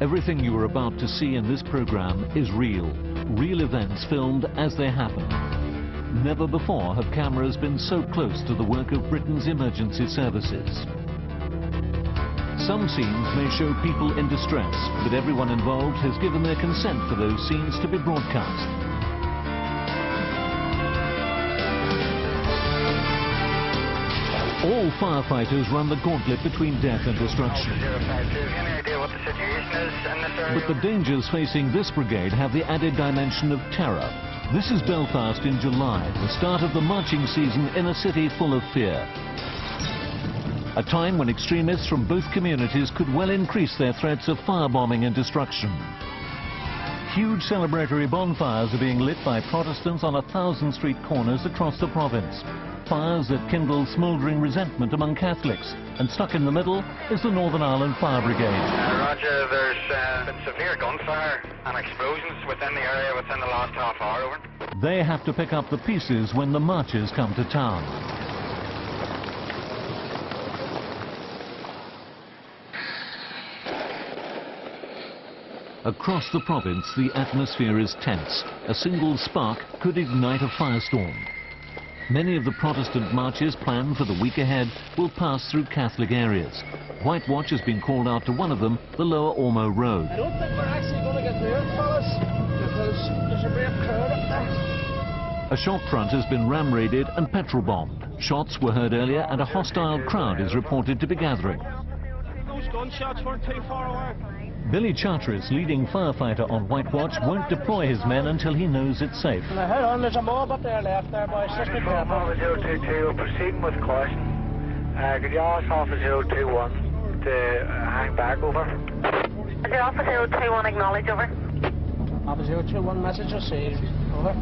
Everything you are about to see in this program is real. Real events filmed as they happen. Never before have cameras been so close to the work of Britain's emergency services. Some scenes may show people in distress, but everyone involved has given their consent for those scenes to be broadcast. All firefighters run the gauntlet between death and destruction. But the dangers facing this brigade have the added dimension of terror. This is Belfast in July, the start of the marching season in a city full of fear. A time when extremists from both communities could well increase their threats of firebombing and destruction. Huge celebratory bonfires are being lit by Protestants on 1,000 street corners across the province. Fires that kindle smouldering resentment among Catholics, and stuck in the middle is the Northern Ireland Fire Brigade. Roger, there's been severe gunfire and explosions within the area within the last half hour, over. They have to pick up the pieces when the marchers come to town. Across the province, the atmosphere is tense. A single spark could ignite a firestorm. Many of the Protestant marches planned for the week ahead will pass through Catholic areas. White Watch has been called out to one of them, the Lower Ormo Road. I don't think we're actually going to get there, fellas, because there's a brave crowd up there. A shop front has been ram-raided and petrol-bombed. Shots were heard earlier and a hostile crowd is reported to be gathering. Those gunshots weren't too far away. Billy Charteris, leading firefighter on White Watch, won't deploy his men until he knows it's safe. Now, hold on, there's a mob up there left there, boys. Just be careful. Officer 022, proceeding with caution. Could you ask Officer 021 to hang back, over? Roger, Officer 021, acknowledge, over. Officer 021, message received, over.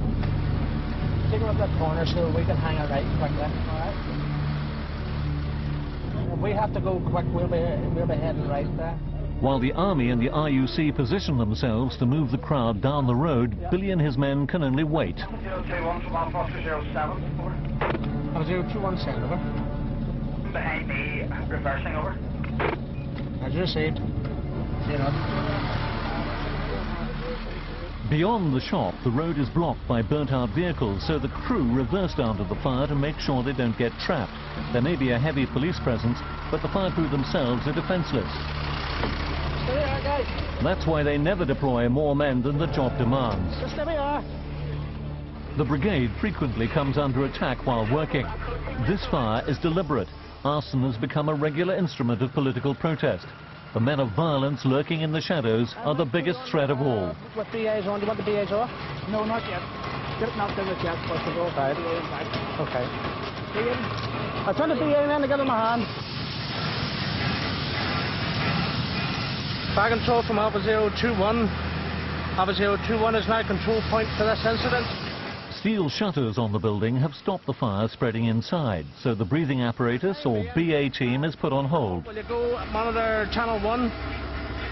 Take him up that corner so we can hang a right quickly, alright? If we have to go quick, we'll be heading right there. While the Army and the RUC position themselves to move the crowd down the road, Billy and his men can only wait. 021 from Officer 07, over. Officer 021, send, over. Behind me, reversing, over. As received. See you not. Beyond the shop, the road is blocked by burnt-out vehicles, so the crew reverse down to the fire to make sure they don't get trapped. There may be a heavy police presence, but the fire crew themselves are defenseless. Stay there, guys. That's why they never deploy more men than the job demands. Just stay there. The brigade frequently comes under attack while working. This fire is deliberate. Arson has become a regular instrument of political protest. The men of violence lurking in the shadows are the biggest threat of all. What BA's on? Do you want the BA's off? No, not yet. Get it knocked in the jet first of all. Okay. I'll turn the BA in and get in my hand. Fire control from Officer 021. Officer 021 is now control point for this incident. Steel shutters on the building have stopped the fire spreading inside, so the breathing apparatus or BA team is put on hold. Will you go monitor channel 1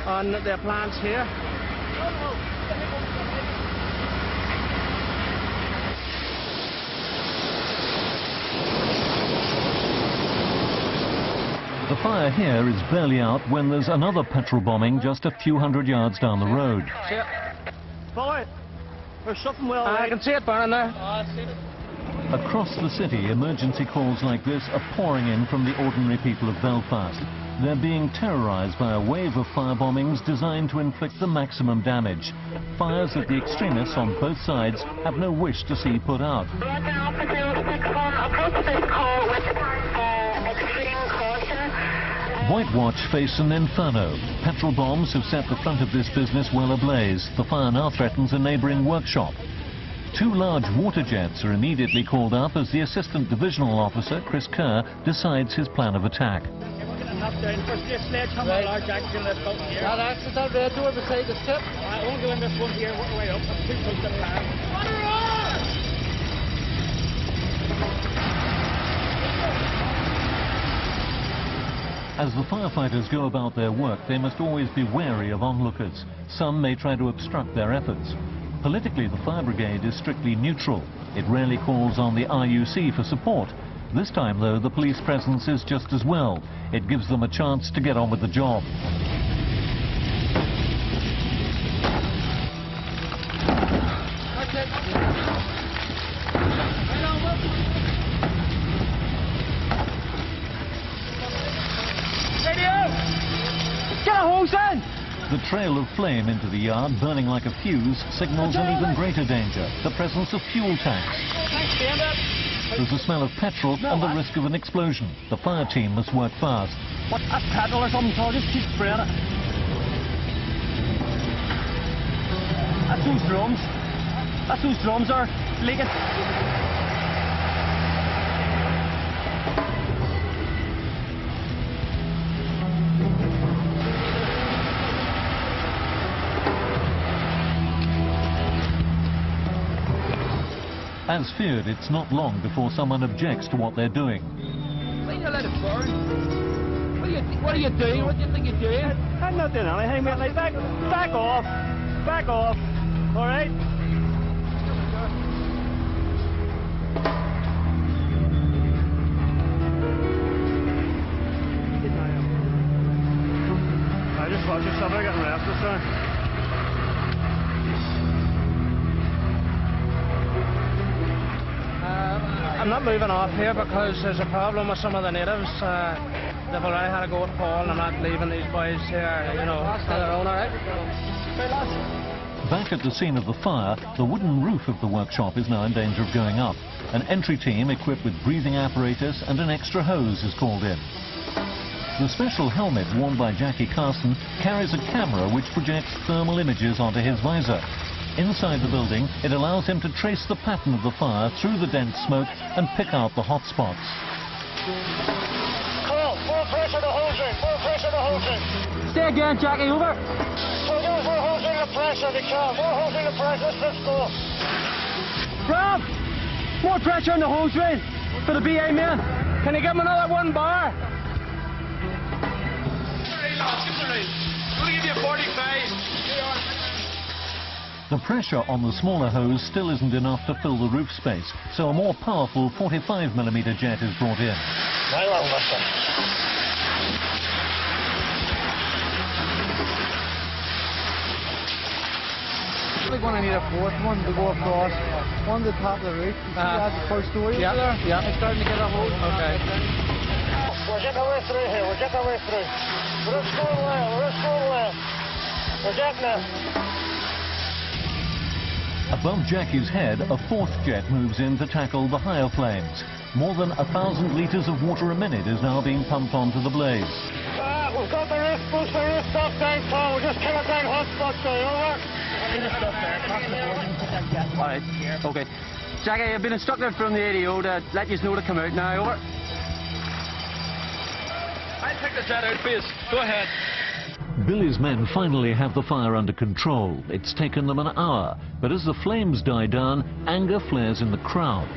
on the appliance here? The fire here is barely out when there's another petrol bombing just a few hundred yards down the road. See it? Follow it. There's something well I can see it burning there. I see it. Across the city, emergency calls like this are pouring in from the ordinary people of Belfast. They're being terrorised by a wave of fire bombings designed to inflict the maximum damage. Fires that the extremists on both sides have no wish to see put out. Roger, Officer 061, approach this call with extreme caution. White Watch face an inferno. Petrol bombs have set the front of this business well ablaze. The fire now threatens a neighbouring workshop. 2 large water jets are immediately called up as the Assistant Divisional Officer, Chris Kerr, decides his plan of attack. As the firefighters go about their work, they must always be wary of onlookers. Some may try to obstruct their efforts. Politically, the fire brigade is strictly neutral. It rarely calls on the RUC for support. This time, though, the police presence is just as well. It gives them a chance to get on with the job. Get a hose in! The trail of flame into the yard, burning like a fuse, signals an even greater danger, the presence of fuel tanks. There's the smell of petrol and the risk of an explosion. The fire team must work fast. What, that's petrol or something, so I'll just keep spraying it. That's those drums. That's those drums are leaking. As feared, it's not long before someone objects to what they're doing. Why do you let it burn? What are you doing? What do you think you're doing? I'm not doing anything, mate. Like, back off. Back off. All right? I just watch yourself. I'm getting restless now. I'm not moving off here because there's a problem with some of the natives. They've already had a go at Paul, and I'm not leaving these boys here, you know, on their own, all right? Back at the scene of the fire, the wooden roof of the workshop is now in danger of going up. An entry team equipped with breathing apparatus and an extra hose is called in. The special helmet worn by Jackie Carson carries a camera which projects thermal images onto his visor. Inside the building, it allows him to trace the pattern of the fire through the dense smoke and pick out the hot spots. Call, more pressure to hosing, more pressure to hosing. Stay again, Jackie, over. So there's more hosing the pressure, they can. More hosing the pressure, let's go. Rob, more pressure on the hose ring for the BA men. Can you give him another 1 bar? Hey, lads, give the rain. I'm going to give you a 45. The pressure on the smaller hose still isn't enough to fill the roof space, so a more powerful 45mm jet is brought in. Very well, mister. We're going to need a 4th one to go across. One to the top of the roof. You see that's the first story over there? Yeah. It's starting to get a hose. Okay. We're getting our way through here, we're getting our way through. We're just going well, we're just going well. We're getting it. Above Jackie's head, a 4th jet moves in to tackle the higher flames. More than 1,000 litres of water a minute is now being pumped onto the blaze. We've got the roof, push the roof stuff down, Paul. We're just killing down hot spots there, over. Alright, okay. Jackie, I've been instructed from the ADO to let you know to come out now, over. I'll take the jet out, please. Go ahead. Billy's men finally have the fire under control. It's taken them an hour, but as the flames die down, anger flares in the crowd.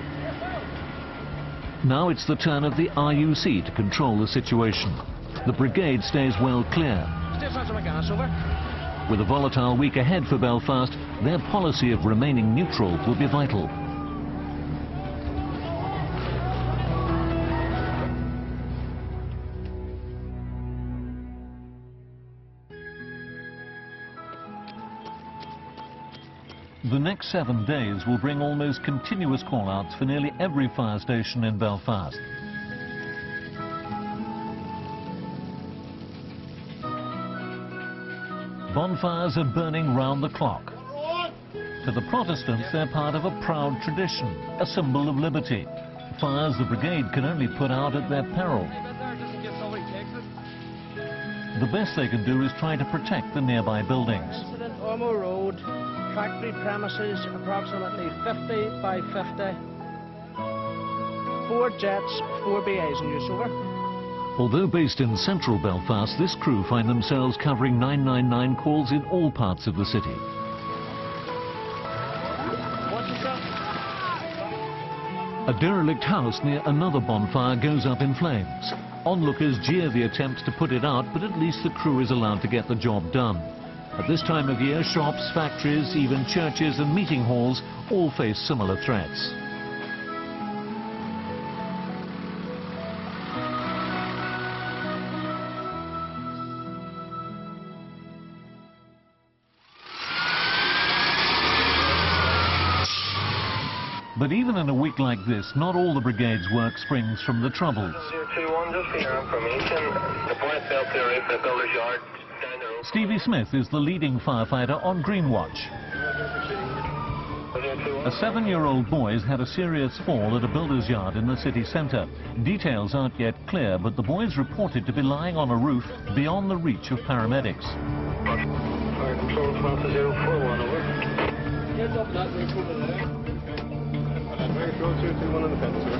Now it's the turn of the RUC to control the situation. The brigade stays well clear. With a volatile week ahead for Belfast, their policy of remaining neutral will be vital. The next 7 days will bring almost continuous call-outs for nearly every fire station in Belfast. Bonfires are burning round the clock. To the Protestants, they're part of a proud tradition, a symbol of liberty. Fires the brigade can only put out at their peril. The best they can do is try to protect the nearby buildings. Incident, Ormo Road, factory premises, approximately 50 by 50. 4 jets, 4 BAs in use, over. Although based in central Belfast, this crew find themselves covering 999 calls in all parts of the city. A derelict house near another bonfire goes up in flames. Onlookers jeer the attempts to put it out, but at least the crew is allowed to get the job done. At this time of year, shops, factories, even churches and meeting halls all face similar threats. But even in a week like this, not all the brigade's work springs from the troubles. 021, just for your information, the boy fell to the roof of the builder's yard down the road. Stevie Smith is the leading firefighter on Greenwatch. A 7-year-old boy has had a serious fall at a builder's yard in the city centre. Details aren't yet clear, but the boy is reported to be lying on a roof beyond the reach of paramedics. Fire control 12 to 041, over. Heads up that roof over there. Fire control 221 on the fence, sir.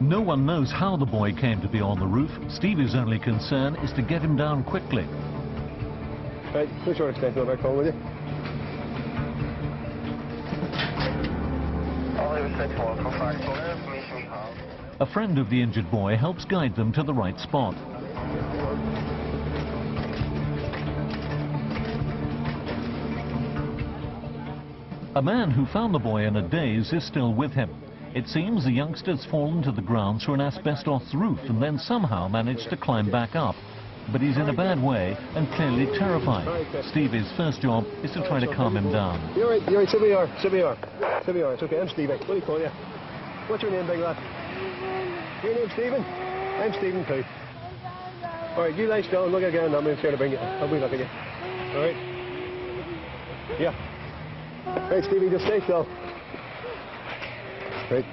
No one knows how the boy came to be on the roof. Stevie's only concern is to get him down quickly. Right, push your extension on back home, will you? A friend of the injured boy helps guide them to the right spot. A man who found the boy in a daze is still with him. It seems the youngster's fallen to the ground through an asbestos roof and then somehow managed to climb back up. But he's in a bad way and clearly terrified. Stevie's first job is to try to calm him down. You're right, should be alright, it's okay, I'm Stevie. What do you call you? What's your name, big lad? Your name Stephen? I'm Stephen too. Alright, you lie still and look again, I'm here to bring you. I'll be looking at you. Alright? Yeah. Right, Stevie, just stay still. Right.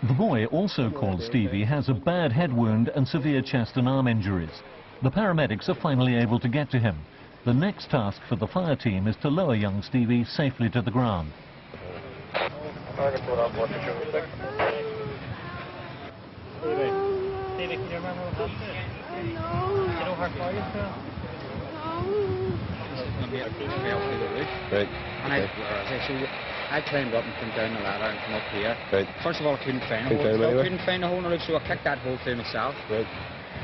The boy, also called Stevie, has a bad head wound and severe chest and arm injuries. The paramedics are finally able to get to him. The next task for the fire team is to lower young Stevie safely to the ground. Stevie, can you remember what happened? You know how far you fell? Right. And I climbed up and came down the ladder and came up here. Right. First of all, I couldn't find a hole. I couldn't find a hole in the roof, so I kicked that hole through myself. Right.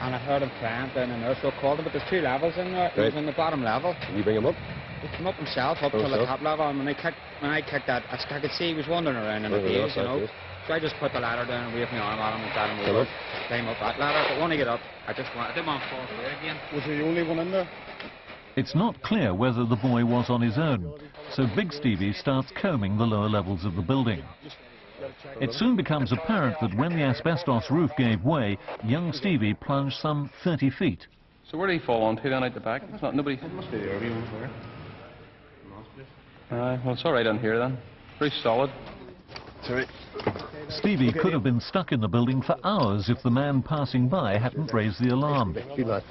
And I heard him crying down in there, so I called him, but there's 2 levels in there. He was in the bottom level. Can you bring him up? He came up himself, up to the top level, and when I kicked that, I could see he was wandering around in the daze, you know. So I just put the ladder down and waved my arm at him and got him over, climb up that ladder. But when I get up, I didn't want to fall through again. Was he the only one in there? It's not clear whether the boy was on his own, so Big Stevie starts combing the lower levels of the building. It soon becomes apparent that when the asbestos roof gave way, young Stevie plunged some 30 feet. So where did he fall onto then out the back? It's not nobody. It must be the early ones there. Well, it's all right on here then. Pretty solid. Sorry. Stevie could have been stuck in the building for hours if the man passing by hadn't raised the alarm. Good lad.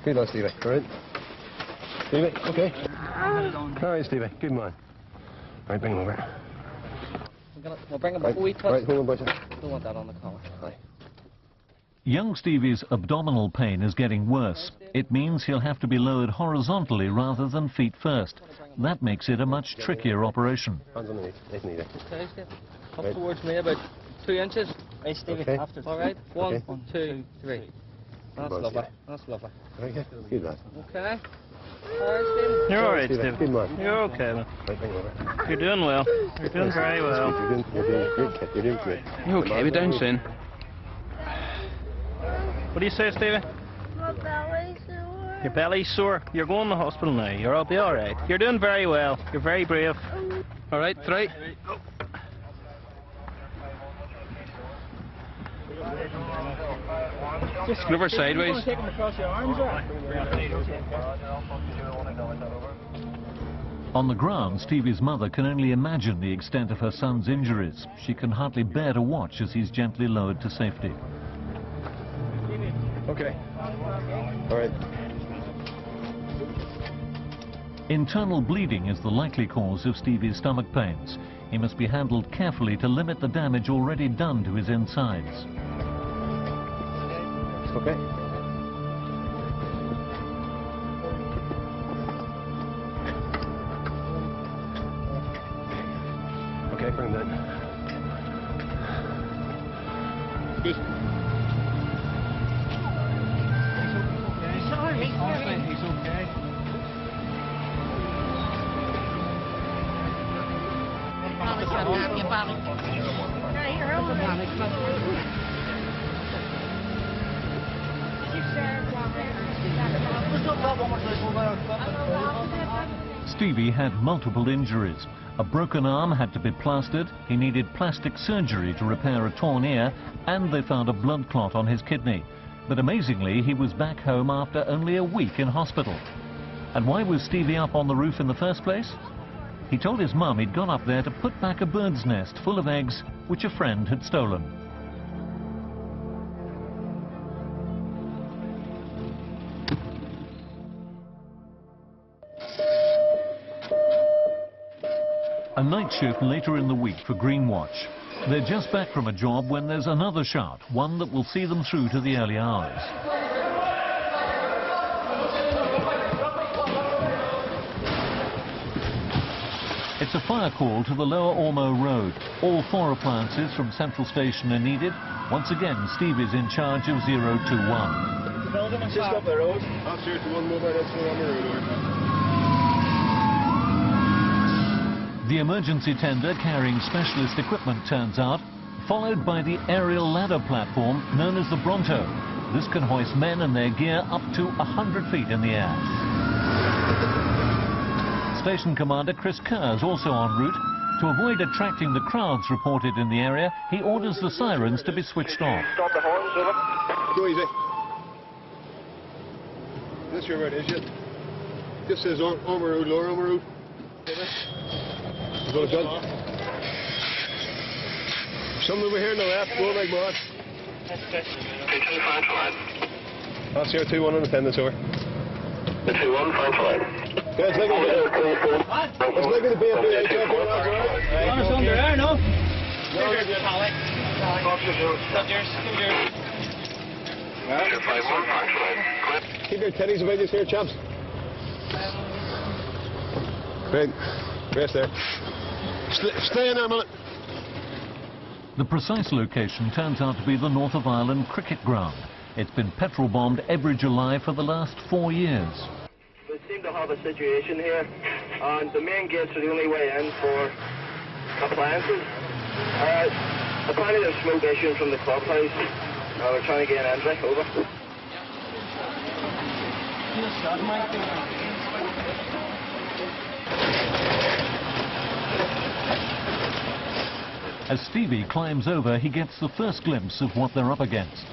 Good lad, Stevie. All right. Stevie, okay. All right, Stevie. Good man. All right, bring him over. We'll bring him up a wee touch. Right, hold on, boys. Don't want that on the collar. Aye. Young Stevie's abdominal pain is getting worse. It means he'll have to be lowered horizontally rather than feet first. That makes it a much trickier operation. Hands underneath. Nice and easy. Okay, Steve. Up Right. towards me about 2 inches. Right, Stevie, Okay. after. All right. 1, Okay. 2, 3. That's Good lovely. man, That's lovely. Okay. Good lad. Okay. All right, Steve. You're all right, Stevie. Steve. Good man. You're okay, man. Right, bring him over. You're doing well. You're doing very well. You're doing good, kid. You're doing great. You okay? Be down soon. What do you say, Stevie? My belly's sore. Your belly's sore. You're going to the hospital now. You'll be all right. You're doing very well. You're very brave. All right, 3. Just over sideways. Take him across your arms, On the ground, Stevie's mother can only imagine the extent of her son's injuries. She can hardly bear to watch as he's gently lowered to safety. Okay. All right. Internal bleeding is the likely cause of Stevie's stomach pains. He must be handled carefully to limit the damage already done to his insides. Okay. Okay, bring that. He's okay. Probably should have you panic. Don't panic. Stevie had multiple injuries. A broken arm had to be plastered, he needed plastic surgery to repair a torn ear, and they found a blood clot on his kidney. But amazingly, he was back home after only a week in hospital. And why was Stevie up on the roof in the first place? He told his mum he'd gone up there to put back a bird's nest full of eggs which a friend had stolen. A night shift later in the week for Greenwatch. They're just back from a job when there's another shout, one that will see them through to the early hours. It's a fire call to the Lower Ormo Road. All 4 appliances from Central Station are needed. Once again, Steve is in charge of 021. Just up the road. That's 021 mobile, that's the on the road. The emergency tender carrying specialist equipment turns out, followed by the aerial ladder platform known as the Bronto. This can hoist men and their gear up to 100 feet in the air. Station Commander Chris Kerr is also en route. To avoid attracting the crowds reported in the area, he orders the sirens to be switched off. Stop the horns, over. Go easy. This your road, is it? This says Ormo Road, Lower Ormo Road. Got a gun. Some over here on the left, go like mad. That's 021 on the pin, that's over. The 21, French line. Yeah, it's like a bit of BFB. Honest under there, no? Keep your teddies about this here, chaps. Right, rest there. Stay in there a minute. The precise location turns out to be the North of Ireland cricket ground. It's been petrol bombed every July for the last 4 years. We seem to have a situation here, and the main gates are the only way in for appliances. Apparently there's smoke issuing from the clubhouse. We're trying to get an entry. Over. As Stevie climbs over, he gets the first glimpse of what they're up against.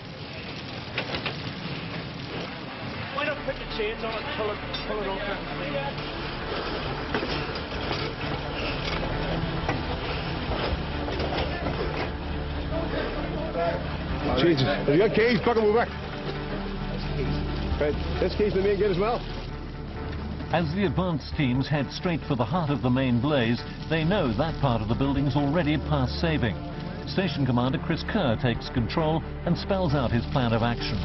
Why not put the chains on it and pull it over? Jesus, have you got keys? Fuck them over. Right, this key's the main gate as well. As the advance teams head straight for the heart of the main blaze, they know that part of the building's already past saving. Station Commander Chris Kerr takes control and spells out his plan of action.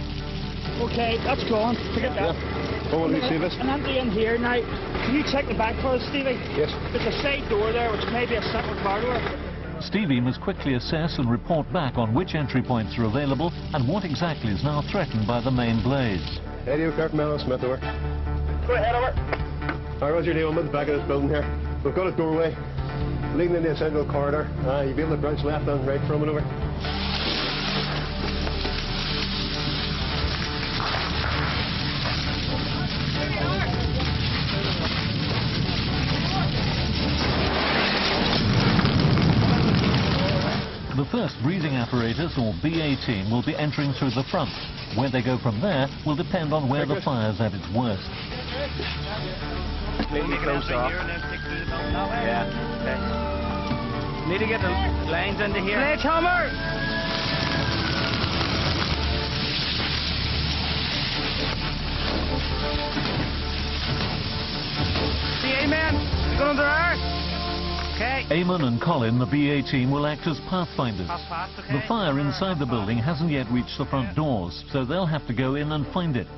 Okay, that's gone. Forget that. Yeah. Oh, let me see this. And empty in here now. Can you check the back for us, Stevie? Yes. There's a side door there, which may be a separate car door. Stevie must quickly assess and report back on which entry points are available and what exactly is now threatened by the main blaze. Eddie O'Clark, Melon Smith, over. Go ahead, over. Alright, what's your name? I'm at the back of this building here. We've got a doorway leading into a central corridor. You'll be able to branch left and right from it, over. The first breathing apparatus, or BA team, will be entering through the front. Where they go from there will depend on where the fire's at its worst. Completely closed off. Yeah, okay. Need to get the lines into here. Sledgehammer! See, Amen? You going under there? Okay. Eamon and Colin, the BA team, will act as pathfinders. Okay. The fire inside the building hasn't yet reached the front doors, so they'll have to go in and find it.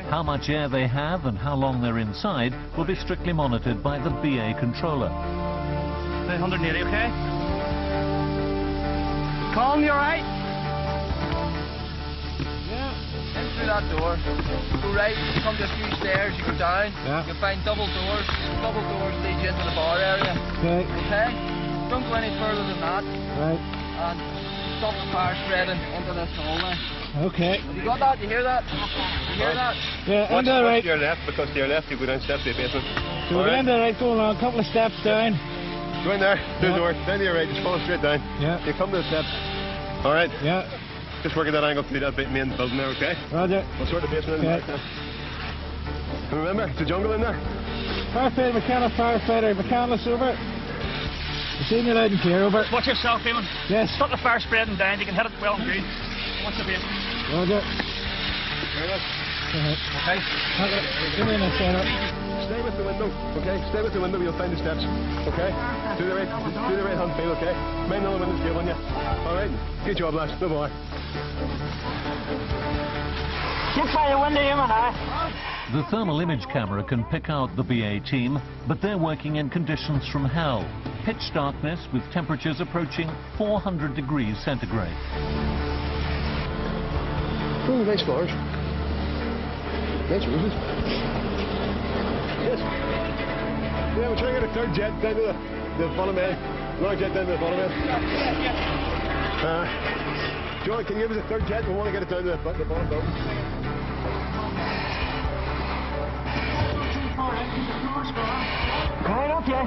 How much air they have and how long they're inside will be strictly monitored by the BA controller. 180, okay? Colin, you alright? Yeah. In through that door. Go right, you come to a few stairs, you go down. Yeah. You'll find double doors. Double doors lead you into the bar area. Okay. Okay? don't go any further than that. Right. And stop the fire spreading into this hole now. Okay. Have you got that? You hear that? You hear that? Yeah, Watch, end of the right. to your left, because to your left you go down steps to the basement. So we're end of the right, going on a couple of steps down. Go in there, through the door, down to your right, just follow straight down. Yeah. You come to the steps. Alright? Yeah. Just working that angle through that main building there, okay? Roger. We'll sort the basement in Okay. there. And remember, it's a jungle in there. Firefighter, mechanics over. I've seen you loud and clear, over. Watch yourself, Eamon. Yes. Stop the fire spreading down. You can hit it well and good. Watch the basement. Roger. Okay. Give me a center. Stay with the window, okay? Stay with the window, you'll find the steps, okay? Do the right hand feel, okay? Mind on the window's good on you. Alright? Good job, lads. No bother. Sit by the window, Eamon, The thermal image camera can pick out the BA team, but they're working in conditions from hell. Pitch darkness with temperatures approaching 400 degrees centigrade. Oh, nice flowers. Nice roses. Yes. Yeah, we're trying to get a third jet down to the bottom end. Another jet down to the bottom end. John, can you give us a third jet? We want to get it down to the bottom building. Right, okay.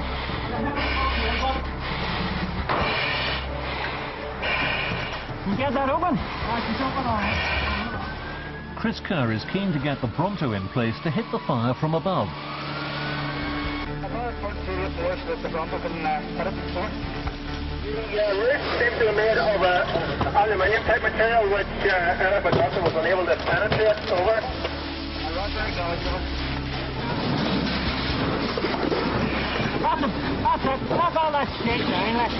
You get that open? Chris Kerr is keen to get the Bronto in place to hit the fire from above. Yeah, we're simply made of aluminium type material which but also was unable to penetrate over. That's it. That's all that shit down, like.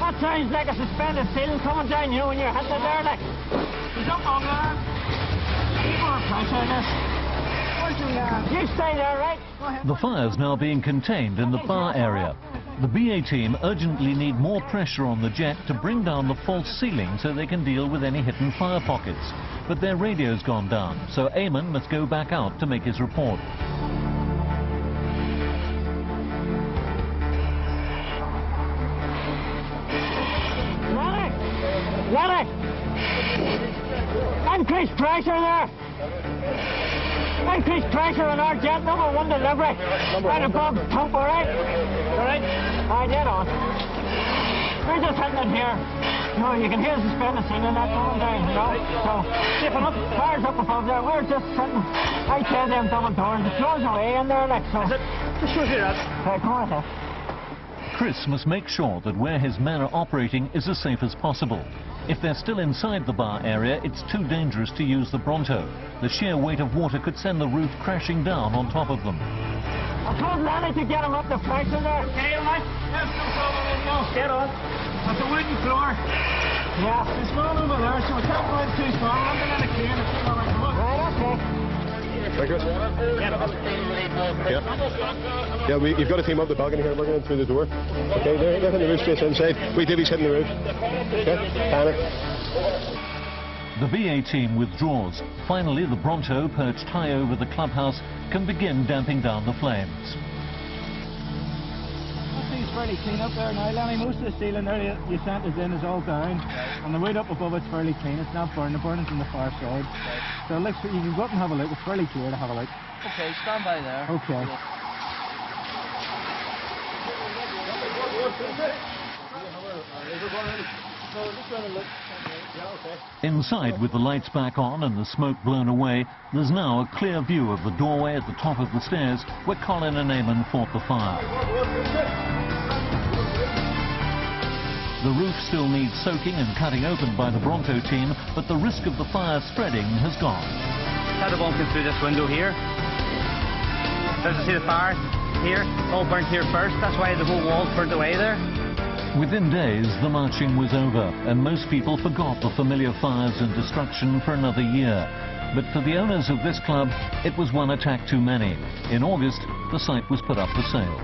That sounds like a suspended ceiling coming down, you know, when you're hitting it there, like. You jump on there. Keep on pressure this. You stay there, right? The fire's now being contained in the bar area. The BA team urgently need more pressure on the jet to bring down the false ceiling so they can deal with any hidden fire pockets. But their radio's gone down, so Eamon must go back out to make his report. Ready? Increase pressure there. Increase pressure on our jet number 1 delivery. Right above pump, all right? All right? I get on. We're just hitting it here. You know, you can hear the suspended ceiling that going down, you know? So, sipping up, fire's up above there. We're just sitting outside them double doors. The floor's away in there, like so. Just show you that. Right, come on, sir. Chris must make sure that where his men are operating is as safe as possible. If they're still inside the bar area, it's too dangerous to use the Bronto. The sheer weight of water could send the roof crashing down on top of them. I told Lanny to get him up the pressure there. Okay, mate. That's no problem. No, get on. That's a wooden floor. Yeah. It's small over there, so we can't go too small. I'm going to clean it. Right, okay. Right, Chris? Yeah. Yeah, you've got a team up the balcony here, working in through the door. Okay, they're in the roof space inside. We Divvy's hitting the roof. Okay, panic. The BA team withdraws. Finally, the Bronto, perched high over the clubhouse, can begin damping down the flames. That thing's fairly clean up there now, Lenny. Most of the ceiling there you sent us in is all down. And the wood up above it's fairly clean. It's not burning. The burning's on the far side. So it looks, you can go up and have a look. It's fairly clear to have a look. Okay, stand by there. Okay. Inside, with the lights back on and the smoke blown away, there's now a clear view of the doorway at the top of the stairs where Colin and Eamon fought the fire. The roof still needs soaking and cutting open by the Bronto team, but the risk of the fire spreading has gone. Had a bump in through this window here. Does you see the fire here? All burnt here first. That's why the whole wall burnt away there. Within days, the marching was over, and most people forgot the familiar fires and destruction for another year. But for the owners of this club, it was one attack too many. In August, the site was put up for sale.